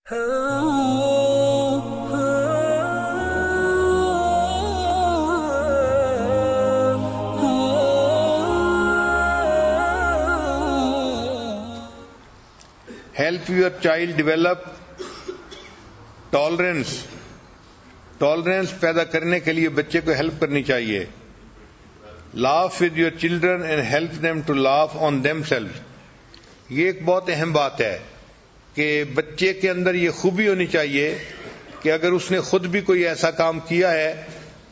Help your child develop tolerance. Tolerance پیدا کرنے کے لیے بچے کو ہیلپ کرنی چاہیے. Laugh with your children and help them to laugh on themselves. یہ ایک بہت اہم بات ہے کہ بچے کے اندر یہ خوبی ہونی چاہیے کہ اگر اس نے خود بھی کوئی ایسا کام کیا ہے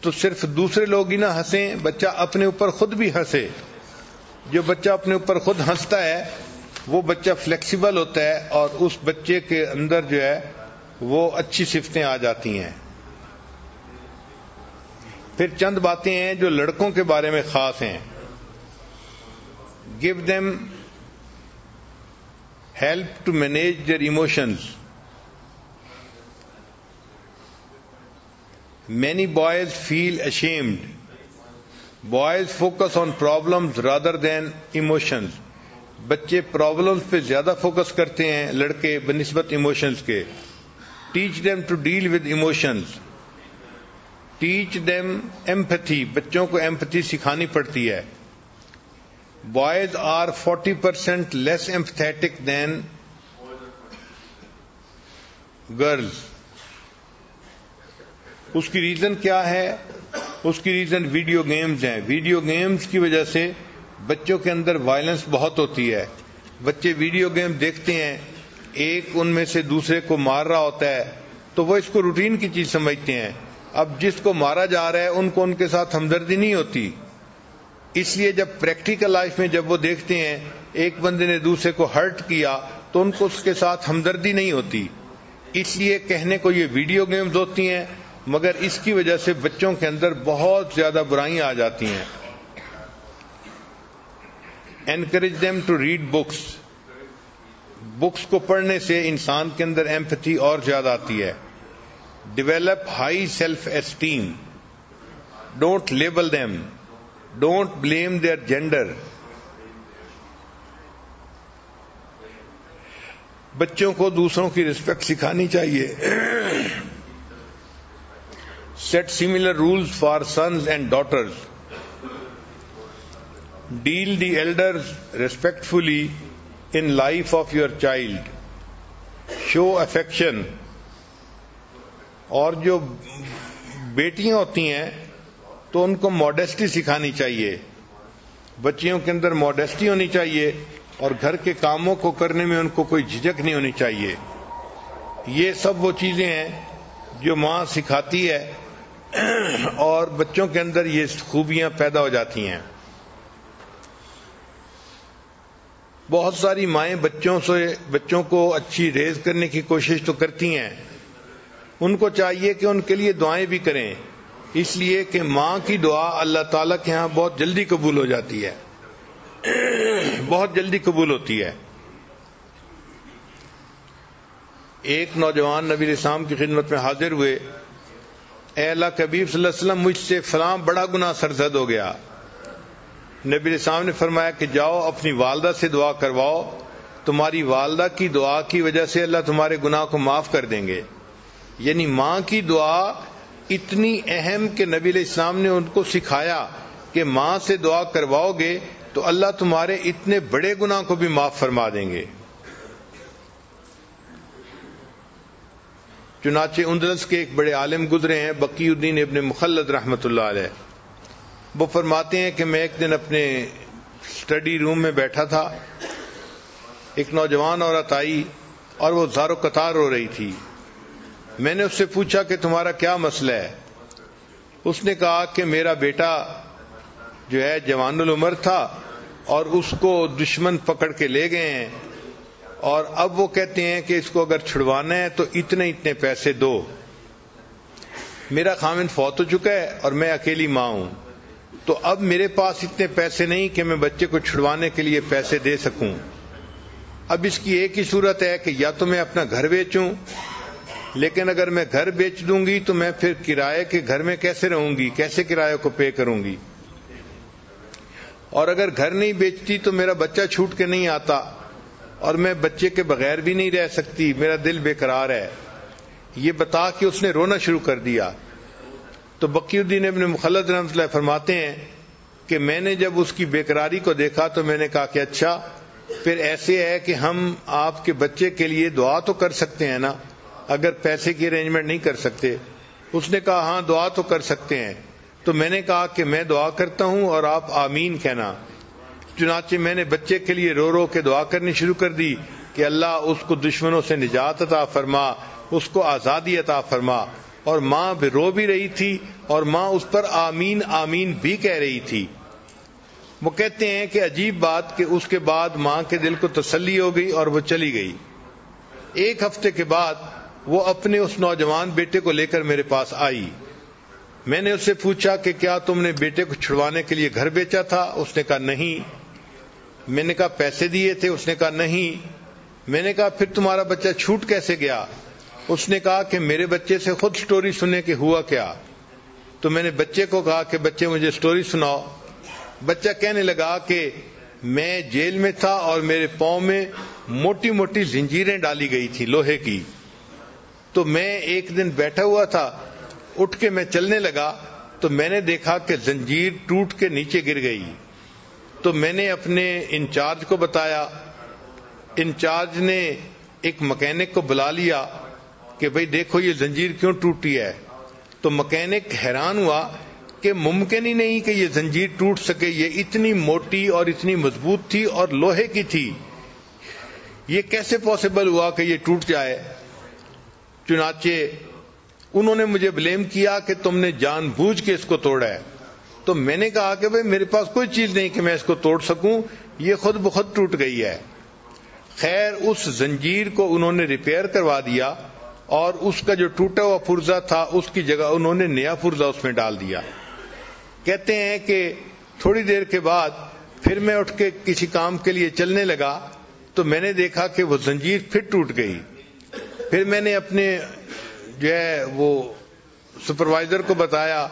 تو صرف دوسرے لوگ ہی نہ ہنسیں، بچہ اپنے اوپر خود بھی ہنسے. جو بچہ اپنے اوپر خود ہنستا ہے وہ بچہ فلیکسیبل ہوتا ہے اور اس بچے کے اندر جو ہے وہ اچھی صفتیں آ جاتی ہیں. پھر چند باتیں ہیں جو لڑکوں کے بارے میں خاص ہیں. Give them help to manage their emotions. Many boys feel ashamed. Boys focus on problems rather than emotions. بچے پرابلمز پہ زیادہ فوکس کرتے ہیں لڑکے بنسبت ایموشنز کے. Teach them to deal with emotions. Teach them empathy. بچوں کو empathy سکھانی پڑتی ہے. Boys are 40% less empathetic than girls. اس کی ریزن کیا ہے؟ اس کی ریزن ویڈیو گیمز ہیں. ویڈیو گیمز کی وجہ سے بچوں کے اندر وائلنس بہت ہوتی ہے. بچے ویڈیو گیم دیکھتے ہیں، ایک ان میں سے دوسرے کو مار رہا ہوتا ہے تو وہ اس کو روٹین کی چیز سمجھتے ہیں. اب جس کو مارا جا رہا ہے ان کو ان کے ساتھ ہمدردی نہیں ہوتی. اس لیے جب پریکٹیکل لائف میں جب وہ دیکھتے ہیں ایک بندے نے دوسرے کو ہرٹ کیا تو ان کو اس کے ساتھ ہمدردی نہیں ہوتی. اس لیے کہنے کو یہ ویڈیو گیمز ہوتی ہیں مگر اس کی وجہ سے بچوں کے اندر بہت زیادہ برائیاں آ جاتی ہیں. Encourage them to read books. Books کو پڑھنے سے انسان کے اندر ایمپتھی اور زیادہ آتی ہے. Develop high self-esteem. Don't label them. Don't blame their gender. بچوں کو دوسروں کی رسپیکٹ سکھانی چاہیے. Set similar rules for sons and daughters. Deal the elders respectfully in life of your child. Show affection. اور جو بیٹیاں ہوتی ہیں تو ان کو ماڈیسٹی سکھانی چاہیے. بچیوں کے اندر ماڈیسٹی ہونی چاہیے اور گھر کے کاموں کو کرنے میں ان کو کوئی جھجک نہیں ہونی چاہیے. یہ سب وہ چیزیں ہیں جو ماں سکھاتی ہے اور بچوں کے اندر یہ خوبیاں پیدا ہو جاتی ہیں. بہت ساری مائیں بچوں کو اچھی ریز کرنے کی کوشش تو کرتی ہیں. ان کو چاہیے کہ ان کے لیے دعائیں بھی کریں، اس لیے کہ ماں کی دعا اللہ تعالیٰ کے ہاں بہت جلدی قبول ہو جاتی ہے، بہت جلدی قبول ہوتی ہے. ایک نوجوان نبی علیہ السلام کی خدمت میں حاضر ہوئے. اے اللہ کے حبیب صلی اللہ علیہ وسلم، مجھ سے فلاں بڑا گناہ سرزد ہو گیا. نبی علیہ السلام نے فرمایا کہ جاؤ اپنی والدہ سے دعا کرواؤ، تمہاری والدہ کی دعا کی وجہ سے اللہ تمہارے گناہ کو معاف کر دیں گے. یعنی ماں کی دعا اتنی اہم کہ نبی علیہ السلام نے ان کو سکھایا کہ ماں سے دعا کرواؤ گے تو اللہ تمہارے اتنے بڑے گناہ کو بھی معاف فرما دیں گے. چنانچہ اندلس کے ایک بڑے عالم گزرے ہیں، بقی الدین ابن مخلد رحمۃ اللہ علیہ. وہ فرماتے ہیں کہ میں ایک دن اپنے اسٹڈی روم میں بیٹھا تھا، ایک نوجوان عورت آئی اور وہ زار و قطار رو رہی تھی. میں نے اس سے پوچھا کہ تمہارا کیا مسئلہ ہے؟ اس نے کہا کہ میرا بیٹا جو ہے جوان العمر تھا اور اس کو دشمن پکڑ کے لے گئے ہیں اور اب وہ کہتے ہیں کہ اس کو اگر چھڑوانا ہے تو اتنے اتنے پیسے دو. میرا خاوند فوت ہو چکا ہے اور میں اکیلی ماں ہوں، تو اب میرے پاس اتنے پیسے نہیں کہ میں بچے کو چھڑوانے کے لیے پیسے دے سکوں. اب اس کی ایک ہی صورت ہے کہ یا تو میں اپنا گھر بیچوں، لیکن اگر میں گھر بیچ دوں گی تو میں پھر کرائے کے گھر میں کیسے رہوں گی، کیسے کرایہ کو پے کروں گی، اور اگر گھر نہیں بیچتی تو میرا بچہ چھوٹ کے نہیں آتا. اور میں بچے کے بغیر بھی نہیں رہ سکتی, میرا دل بے قرار ہے. یہ بتا کے اس نے رونا شروع کر دیا. تو بقی الدین ابن مخلد رحمۃ اللہ فرماتے ہیں کہ میں نے جب اس کی بے قراری کو دیکھا تو میں نے کہا کہ اچھا پھر ایسے ہے کہ ہم آپ کے بچے کے لیے دعا تو کر سکتے ہیں نا, اگر پیسے کی ارینجمنٹ نہیں کر سکتے. اس نے کہا ہاں دعا تو کر سکتے ہیں. تو میں نے کہا کہ میں دعا کرتا ہوں اور آپ آمین کہنا. چنانچہ میں نے بچے کے لیے رو رو کے دعا کرنی شروع کر دی کہ اللہ اس کو دشمنوں سے نجات عطا فرما, اس کو آزادی عطا فرما. اور ماں بھی رو بھی رہی تھی اور ماں اس پر آمین آمین بھی کہہ رہی تھی. وہ کہتے ہیں کہ عجیب بات کہ اس کے بعد ماں کے دل کو تسلی ہو گئی اور وہ چلی گئی. ایک ہفتے کے بعد وہ اپنے اس نوجوان بیٹے کو لے کر میرے پاس آئی. میں نے اس سے پوچھا کہ کیا تم نے بیٹے کو چھڑوانے کے لیے گھر بیچا تھا؟ اس نے کہا نہیں. میں نے کہا پیسے دیے تھے؟ اس نے کہا نہیں. میں نے کہا پھر تمہارا بچہ چھوٹ کیسے گیا؟ اس نے کہا کہ میرے بچے سے خود سٹوری سننے کے ہوا کیا. تو میں نے بچے کو کہا کہ بچے مجھے سٹوری سناؤ. بچہ کہنے لگا کہ میں جیل میں تھا اور میرے پاؤں میں موٹی موٹی زنجیریں ڈالی گئی تھی لوہے کی. تو میں ایک دن بیٹھا ہوا تھا, اٹھ کے میں چلنے لگا تو میں نے دیکھا کہ زنجیر ٹوٹ کے نیچے گر گئی. تو میں نے اپنے انچارج کو بتایا. انچارج نے ایک مکینک کو بلا لیا کہ بھئی دیکھو یہ زنجیر کیوں ٹوٹی ہے. تو مکینک حیران ہوا کہ ممکن ہی نہیں کہ یہ زنجیر ٹوٹ سکے, یہ اتنی موٹی اور اتنی مضبوط تھی اور لوہے کی تھی, یہ کیسے پاسبل ہوا کہ یہ ٹوٹ جائے. چنانچہ انہوں نے مجھے بلیم کیا کہ تم نے جان بوجھ کے اس کو توڑا ہے. تو میں نے کہا کہ بھئی میرے پاس کوئی چیز نہیں کہ میں اس کو توڑ سکوں, یہ خود بخود ٹوٹ گئی ہے. خیر اس زنجیر کو انہوں نے ریپیئر کروا دیا اور اس کا جو ٹوٹا ہوا پرزا تھا اس کی جگہ انہوں نے نیا پرزا اس میں ڈال دیا. کہتے ہیں کہ تھوڑی دیر کے بعد پھر میں اٹھ کے کسی کام کے لیے چلنے لگا تو میں نے دیکھا کہ وہ زنجیر پھر ٹوٹ گئی. پھر میں نے اپنے جو ہے وہ سپروائزر کو بتایا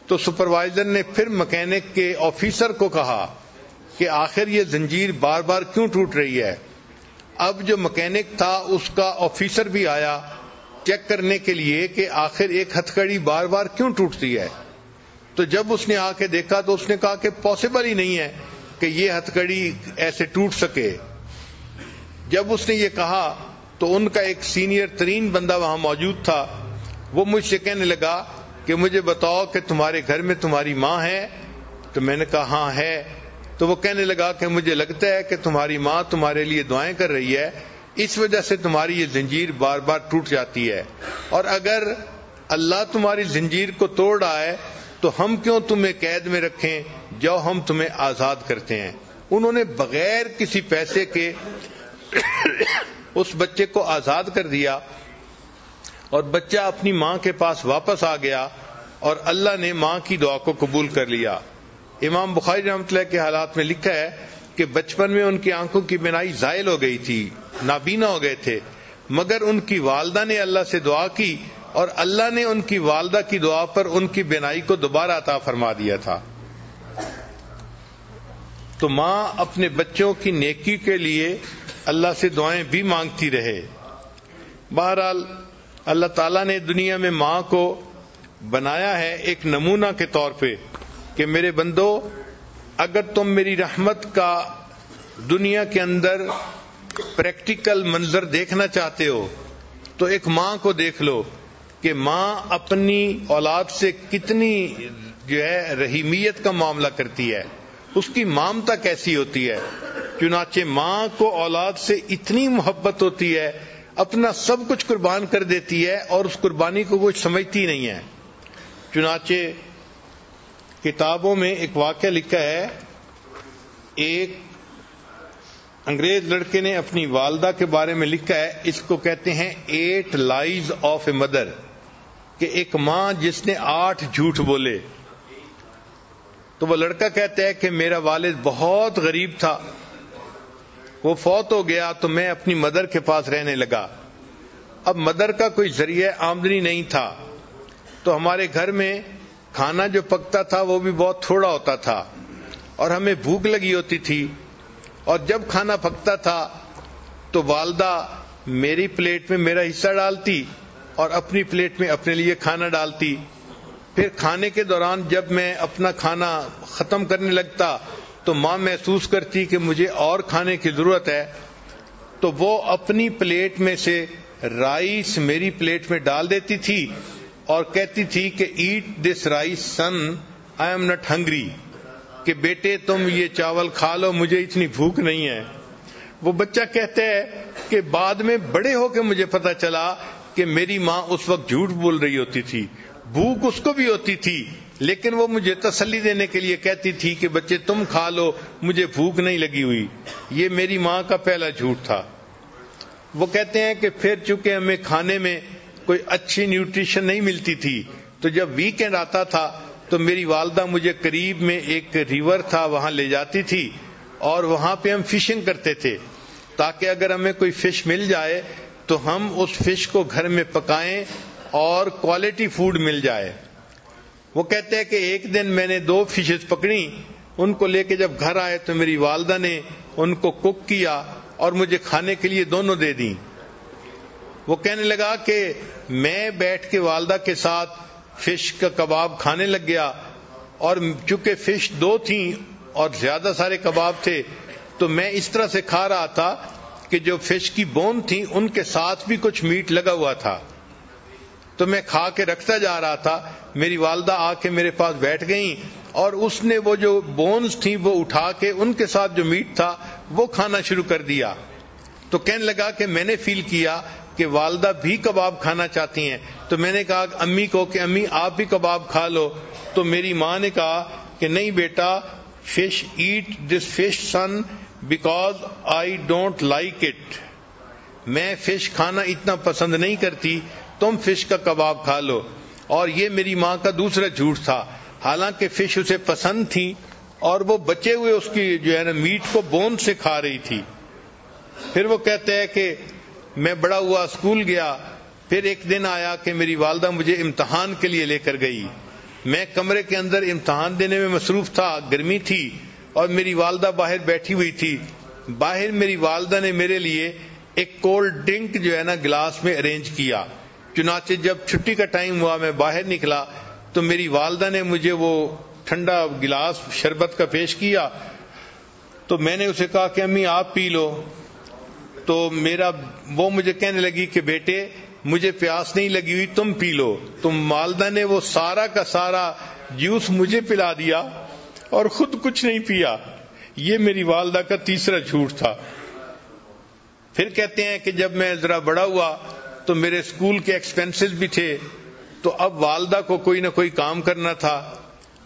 تو سپروائزر نے پھر مکینک کے آفیسر کو کہا کہ آخر یہ زنجیر بار بار کیوں ٹوٹ رہی ہے. اب جو مکینک تھا اس کا آفیسر بھی آیا چیک کرنے کے لیے کہ آخر ایک ہتھکڑی بار بار کیوں ٹوٹتی ہے. تو جب اس نے آ کے دیکھا تو اس نے کہا کہ پاسبل ہی نہیں ہے کہ یہ ہتھکڑی ایسے ٹوٹ سکے. جب اس نے یہ کہا تو ان کا ایک سینئر ترین بندہ وہاں موجود تھا, وہ مجھ سے کہنے لگا کہ مجھے بتاؤ کہ تمہارے گھر میں تمہاری ماں ہے؟ تو میں نے کہا ہاں ہے. تو وہ کہنے لگا کہ مجھے لگتا ہے کہ تمہاری ماں تمہارے لیے دعائیں کر رہی ہے, اس وجہ سے تمہاری یہ زنجیر بار بار ٹوٹ جاتی ہے, اور اگر اللہ تمہاری زنجیر کو توڑ رہا ہے تو ہم کیوں تمہیں قید میں رکھیں, جو ہم تمہیں آزاد کرتے ہیں. انہوں نے بغیر کسی پیسے کے اس بچے کو آزاد کر دیا اور بچہ اپنی ماں کے پاس واپس آ گیا اور اللہ نے ماں کی دعا کو قبول کر لیا. امام بخاری رحمۃ اللہ کے حالات میں لکھا ہے کہ بچپن میں ان کی آنکھوں کی بینائی زائل ہو گئی تھی, نابینا ہو گئے تھے, مگر ان کی والدہ نے اللہ سے دعا کی اور اللہ نے ان کی والدہ کی دعا پر ان کی بینائی کو دوبارہ عطا فرما دیا تھا. تو ماں اپنے بچوں کی نیکی کے لیے اللہ سے دعائیں بھی مانگتی رہے. بہرحال اللہ تعالیٰ نے دنیا میں ماں کو بنایا ہے ایک نمونہ کے طور پہ کہ میرے بندو, اگر تم میری رحمت کا دنیا کے اندر پریکٹیکل منظر دیکھنا چاہتے ہو تو ایک ماں کو دیکھ لو کہ ماں اپنی اولاد سے کتنی جو ہے رحیمیت کا معاملہ کرتی ہے, اس کی مامتا کیسی ہوتی ہے. چنانچہ ماں کو اولاد سے اتنی محبت ہوتی ہے, اپنا سب کچھ قربان کر دیتی ہے اور اس قربانی کو کچھ سمجھتی نہیں ہے. چنانچہ کتابوں میں ایک واقعہ لکھا ہے, ایک انگریز لڑکے نے اپنی والدہ کے بارے میں لکھا ہے, اس کو کہتے ہیں 8 لائز آف اے مدر, کہ ایک ماں جس نے 8 جھوٹ بولے. تو وہ لڑکا کہتا ہے کہ میرا والد بہت غریب تھا, وہ فوت ہو گیا تو میں اپنی مدر کے پاس رہنے لگا. اب مدر کا کوئی ذریعہ آمدنی نہیں تھا, تو ہمارے گھر میں کھانا جو پکتا تھا وہ بھی بہت تھوڑا ہوتا تھا اور ہمیں بھوک لگی ہوتی تھی, اور جب کھانا پکتا تھا تو والدہ میری پلیٹ میں میرا حصہ ڈالتی اور اپنی پلیٹ میں اپنے لیے کھانا ڈالتی. پھر کھانے کے دوران جب میں اپنا کھانا ختم کرنے لگتا تو ماں محسوس کرتی کہ مجھے اور کھانے کی ضرورت ہے, تو وہ اپنی پلیٹ میں سے رائس میری پلیٹ میں ڈال دیتی تھی اور کہتی تھی کہ eat this rice son, I am not hungry, کہ بیٹے تم یہ چاول کھا لو, مجھے اتنی بھوک نہیں ہے. وہ بچہ کہتا ہے کہ بعد میں بڑے ہو کے مجھے پتا چلا کہ میری ماں اس وقت جھوٹ بول رہی ہوتی تھی. بھوک اس کو بھی ہوتی تھی, لیکن وہ مجھے تسلی دینے کے لیے کہتی تھی کہ بچے تم کھا لو, مجھے بھوک نہیں لگی ہوئی. یہ میری ماں کا پہلا جھوٹ تھا. وہ کہتے ہیں کہ پھر چونکہ ہمیں کھانے میں کوئی اچھی نیوٹریشن نہیں ملتی تھی, تو جب ویکینڈ آتا تھا تو میری والدہ مجھے قریب میں ایک ریور تھا وہاں لے جاتی تھی, اور وہاں پہ ہم فشنگ کرتے تھے تاکہ اگر ہمیں کوئی فش مل جائے تو ہم اس فش کو گھر میں پکائیں اور کوالٹی فوڈ مل جائے. وہ کہتے ہیں کہ ایک دن میں نے 2 فشز پکڑی, ان کو لے کے جب گھر آئے تو میری والدہ نے ان کو کوک کیا اور مجھے کھانے کے لیے دونوں دے دیں. وہ کہنے لگا کہ میں بیٹھ کے والدہ کے ساتھ فش کا کباب کھانے لگ گیا, اور چونکہ فش 2 تھیں اور زیادہ سارے کباب تھے تو میں اس طرح سے کھا رہا تھا کہ جو فش کی بون تھی ان کے ساتھ بھی کچھ میٹ لگا ہوا تھا, تو میں کھا کے رکھتا جا رہا تھا. میری والدہ آ کے میرے پاس بیٹھ گئیں اور اس نے وہ جو بونز تھیں وہ اٹھا کے ان کے ساتھ جو میٹ تھا وہ کھانا شروع کر دیا. تو کہنے لگا کہ میں نے فیل کیا کہ والدہ بھی کباب کھانا چاہتی ہیں, تو میں نے کہا امی کو کہ امی آپ بھی کباب کھا لو. تو میری ماں نے کہا کہ نہیں بیٹا, fish eat this fish son because I don't like it, میں فش کھانا اتنا پسند نہیں کرتی, تم فش کا کباب کھا لو. اور یہ میری ماں کا دوسرا جھوٹ تھا. حالانکہ فش اسے پسند تھی اور وہ بچے ہوئے اس کی جو ہے نا میٹ کو بون سے کھا رہی تھی. پھر وہ کہتے ہیں کہ میں بڑا ہوا, اسکول گیا, پھر ایک دن آیا کہ میری والدہ مجھے امتحان کے لیے لے کر گئی. میں کمرے کے اندر امتحان دینے میں مصروف تھا, گرمی تھی اور میری والدہ باہر بیٹھی ہوئی تھی. باہر میری والدہ نے میرے لیے ایک کولڈ ڈرنک جو ہے نا گلاس میں ارینج کیا. چنانچہ جب چھٹی کا ٹائم ہوا میں باہر نکلا تو میری والدہ نے مجھے وہ ٹھنڈا گلاس شربت کا پیش کیا, تو میں نے اسے کہا کہ امی آپ پی لو. تو وہ مجھے کہنے لگی کہ بیٹے مجھے پیاس نہیں لگی ہوئی, تم پی لو. تو والدہ نے وہ سارا کا سارا جوس مجھے پلا دیا اور خود کچھ نہیں پیا. یہ میری والدہ کا تیسرا جھوٹ تھا. پھر کہتے ہیں کہ جب میں ذرا بڑا ہوا تو میرے اسکول کے ایکسپینسز بھی تھے, تو اب والدہ کو کوئی نہ کوئی کام کرنا تھا.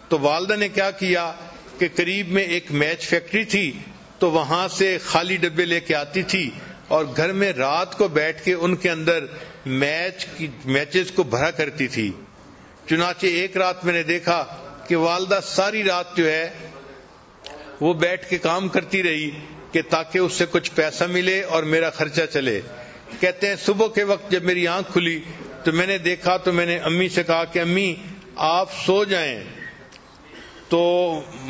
تو والدہ نے کیا کیا کہ قریب میں ایک میچ فیکٹری تھی, تو وہاں سے خالی ڈبے لے کے آتی تھی اور گھر میں رات کو بیٹھ کے ان کے اندر میچز کو بھرا کرتی تھی. چنانچہ ایک رات میں نے دیکھا کہ والدہ ساری رات جو ہے وہ بیٹھ کے کام کرتی رہی کہ تاکہ اس سے کچھ پیسہ ملے اور میرا خرچہ چلے. کہتے ہیں صبح کے وقت جب میری آنکھ کھلی تو میں نے دیکھا, تو میں نے امی سے کہا کہ امی آپ سو جائیں. تو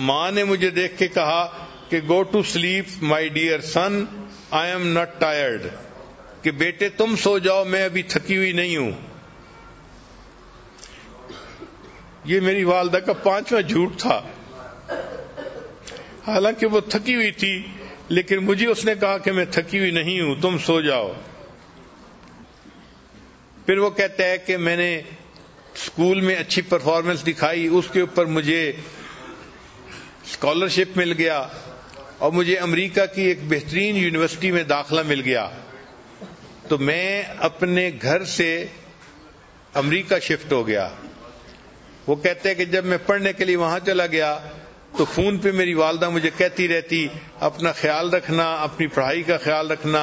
ماں نے مجھے دیکھ کے کہا کہ go to sleep my dear son, I am not tired, کہ بیٹے تم سو جاؤ, میں ابھی تھکی ہوئی نہیں ہوں. یہ میری والدہ کا 5واں جھوٹ تھا. حالانکہ وہ تھکی ہوئی تھی لیکن مجھے اس نے کہا کہ میں تھکی ہوئی نہیں ہوں, تم سو جاؤ. پھر وہ کہتا ہے کہ میں نے اسکول میں اچھی پرفارمنس دکھائی, اس کے اوپر مجھے اسکالرشپ مل گیا اور مجھے امریکہ کی ایک بہترین یونیورسٹی میں داخلہ مل گیا. تو میں اپنے گھر سے امریکہ شفٹ ہو گیا. وہ کہتے ہیں کہ جب میں پڑھنے کے لیے وہاں چلا گیا تو فون پہ میری والدہ مجھے کہتی رہتی اپنا خیال رکھنا, اپنی پڑھائی کا خیال رکھنا.